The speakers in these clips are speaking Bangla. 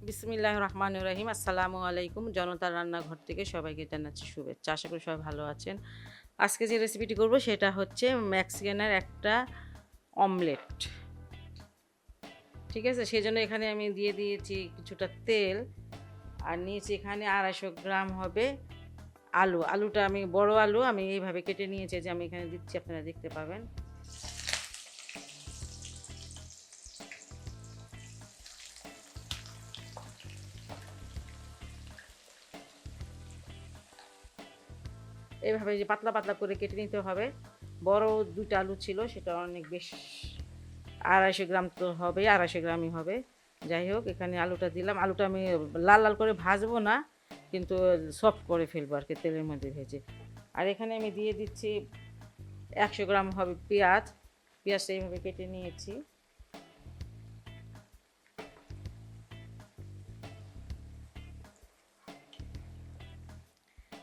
বিসমিল্লাহির রহমানির রহিম। আসসালামু আলাইকুম। জনতার রান্নাঘর থেকে সবাইকে জানাচ্ছি শুভেচ্ছা। আশা করি সবাই ভালো আছেন। আজকে যে রেসিপিটি করব সেটা হচ্ছে মেক্সিকানের একটা অমলেট। ঠিক আছে? সেজন্য এখানে আমি দিয়ে দিয়েছি কিছুটা তেল আর নিয়েছি এখানে ২৫০ গ্রাম হবে আলু। আলুটা আমি বড় আলু আমি এইভাবে কেটে নিয়েছি যে আমি এখানে দিচ্ছি আপনারা দেখতে পাবেন। এইভাবে যে পাতলা পাতলা করে কেটে নিতে হবে। বড় ২ টা আলু ছিল সেটা অনেক বেশ ২৫০ গ্রাম তো হবে, ২৫০ গ্রামই হবে। যাই হোক এখানে আলুটা দিলাম। আলুটা আমি লাল, লাল করে ভাজবো না, কিন্তু সফট করে ফেলবো আরকি তেলের মধ্যে ভেজে। আর এখানে আমি দিয়ে দিচ্ছি ১০০ গ্রাম হবে পেঁয়াজ। পেঁয়াজটা এইভাবে কেটে নিয়েছি।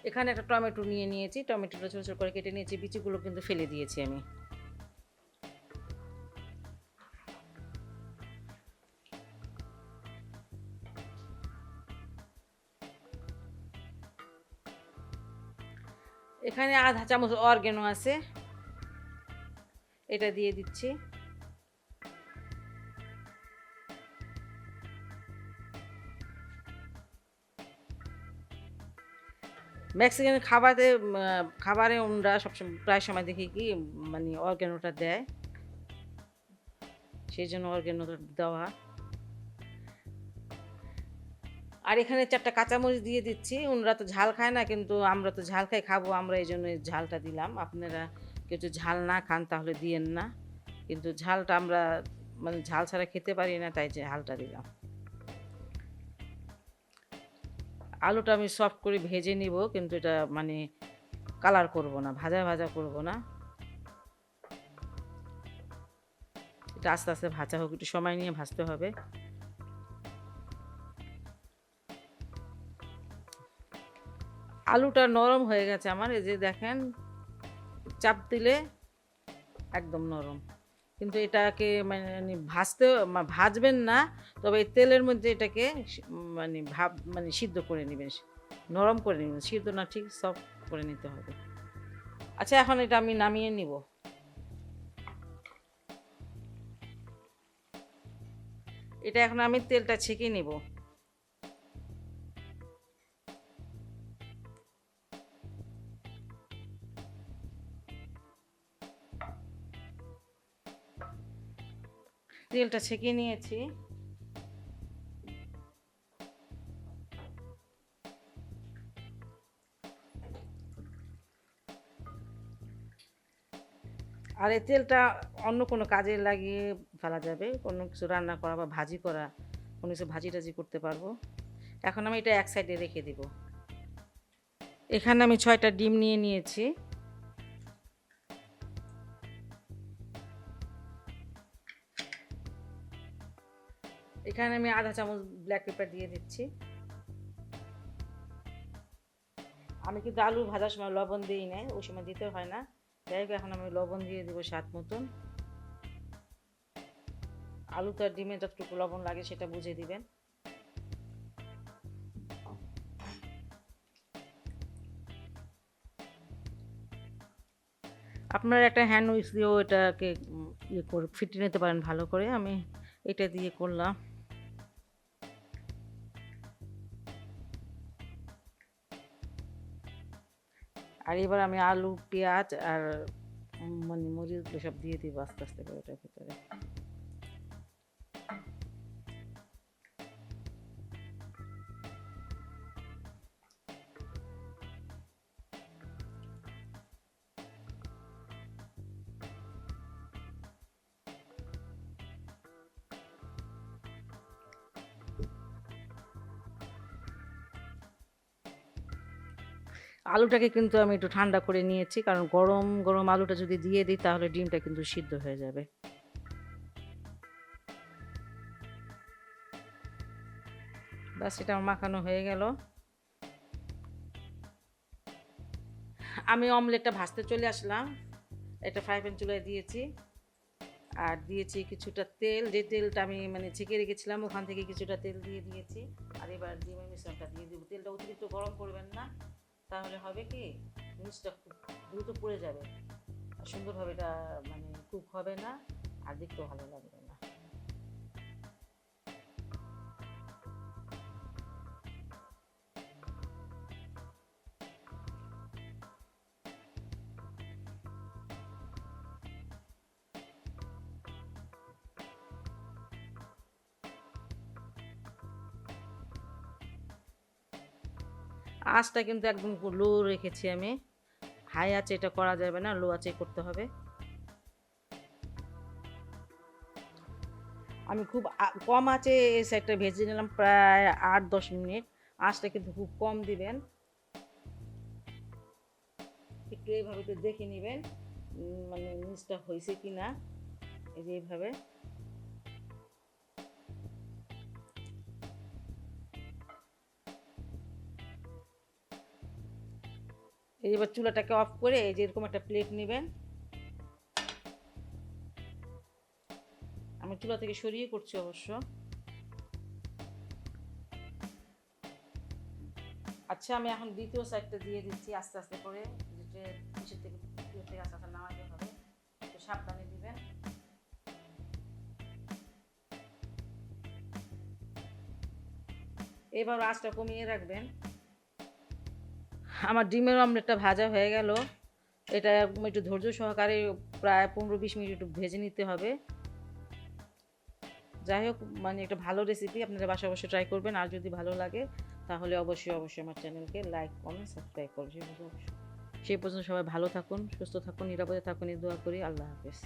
এখানে একটা টমেটো নিয়ে নিয়েছি। টমেটোটা ছোট, ছোট করে কেটে নিয়েছি। বিচিগুলো কিন্তু ফেলে দিয়েছি আমি। এখানে ১/২ চামচ অরগ্যানো আছে। এটা দিয়ে দিচ্ছি। মেক্সিকান খাবারে ওনরা সবসময় প্রায় সময় দেখি কি মানে অর্গ্যানোটা দেয়। সেজন্য অর্গ্যানোটা দেওয়া। আর এখানে ৪ টা কাঁচামরিচ দিয়ে দিচ্ছি। ওনরা তো ঝাল খায় না, কিন্তু আমরা তো ঝাল খাই, খাবো আমরা, এইজন্য এই ঝালটা দিলাম। আপনারা কেউ যদি ঝাল না খান তাহলে দিয়েন না। কিন্তু ঝালটা আমরা মানে ঝাল ছাড়া খেতে পারি না, তাই ঝালটা দিলাম। আলুটা আমি সফট করে ভেজে নিব, কিন্তু এটা মানে কালার করব না, ভাজা, ভাজা করব না। এটা আস্তে, আস্তে ভাজা হোক, একটু সময় নিয়ে ভাজতে হবে। আলুটা নরম হয়ে গেছে আমার, এই যে দেখেন চাপ দিলে একদম নরম। কিন্তু এটাকে মানে ভাজবেন না, তবে এই তেলের মধ্যে এটাকে মানে মানে সিদ্ধ করে নেবেন, নরম করে নেবেন, সিদ্ধ না, ঠিক সফট করে নিতে হবে। আচ্ছা এখন এটা আমি নামিয়ে নিব। এটা এখন আমি তেলটা ছেঁকে নিব। তেলটা ছেঁকে নিয়েছি। আর এই তেলটা অন্য কোনো কাজে লাগিয়ে ফেলা যাবে, কোনো কিছু রান্না করা বা ভাজি করা, কোনো কিছু ভাজি টাজি করতে পারবো। এখন আমি এটা এক সাইডে রেখে দিব। এখানে আমি ৬টা ডিম নিয়ে নিয়েছি। এখানে আমি ১/২ চামচ ব্ল্যাক পেপার দিয়ে দিচ্ছি। আমি কিন্তু আলু ভাজার সময় লবণ দিই নাই, ওই সময় দিতে হয় না। যাই হোক এখন আমি লবণ দিয়ে দিব স্বাদ মতন। আলুতে আর ডিমে যতটুকু লবণ লাগে সেটা বুঝে দিবেন। আপনারা একটা হ্যান্ড উইক্স দিয়েও এটাকে ইয়ে করে ফিটিয়ে নিতে পারেন ভালো করে। আমি এটা দিয়ে করলাম। আর এবার আমি আলু, পেঁয়াজ আর মানে মরিচগুলো সব দিয়ে দিব আস্তে, আস্তে করে ওটার ভিতরে। আলুটাকে কিন্তু আমি একটু ঠান্ডা করে নিয়েছি, কারণ গরম, গরম আলুটা যদি দিয়ে দিই তাহলে ডিমটা কিন্তু সিদ্ধ হয়ে যাবে। ব্যাস এটা আমার মাখানো হয়ে গেল। আমি অমলেটটা ভাজতে চলে আসলাম। একটা ফ্রাই প্যান চুলায় দিয়েছি। আর দিয়েছি কিছুটা তেল, যে তেলটা আমি মানে ছেঁকে রেখেছিলাম ওখান থেকে কিছুটা তেল দিয়ে দিয়েছি। আর এবার ডিমের মিশ্রণটা দিয়ে দেবো। তেলটা অতিরিক্ত গরম করবেন না, তাহলে হবে কি নিচটা খুব দ্রুত পুড়ে যাবে আর সুন্দরভাবে এটা মানে কুক হবে না আর দেখতেও ভালো লাগবে না। আঁচটা কিন্তু একদম লো রেখেছি আমি, হাই আঁচে এটা করা যাবে না, লো আঁচে করতে হবে। আমি খুব কম আঁচে এই সাইডটা ভেজে নিলাম প্রায় 8-10 মিনিট। আঁচটা কিন্তু খুব কম দিবেন, একটু এইভাবে একটু দেখে নেবেন মানে নিচটা হয়েছে কি না। এই যে এইভাবে এই যে এবার চুলাটাকে অফ করে এই যে এরকম একটা প্লেট নেবেন। আমি চুলা থেকে সরিয়ে করছি অবশ্য। আচ্ছা, আমি এখন দ্বিতীয় সাইডটা দিয়ে দিচ্ছি আস্তে আস্তে করে, যেটা নিচের থেকে চুলা থেকে আস্তে আস্তে নামাতে হবে, একটু সাবধানে দিবেন। এবার আঁচটা কমিয়ে রাখবেন। আমার ডিমের অমলেটটা ভাজা হয়ে গেল। এটা একটু ধৈর্য সহকারে প্রায় 15-20 মিনিট একটু ভেজে নিতে হবে। যাই হোক, মানে একটা ভালো রেসিপি, আপনারা বাসায় অবশ্যই ট্রাই করবেন। আর যদি ভালো লাগে তাহলে অবশ্যই অবশ্যই আমার চ্যানেলকে লাইক কমেন্ট সাবস্ক্রাইব করবেন। সেই পর্যন্ত সবাই ভালো থাকুন, সুস্থ থাকুন, নিরাপদে থাকুন, এই দোয়া করি। আল্লাহ হাফেজ।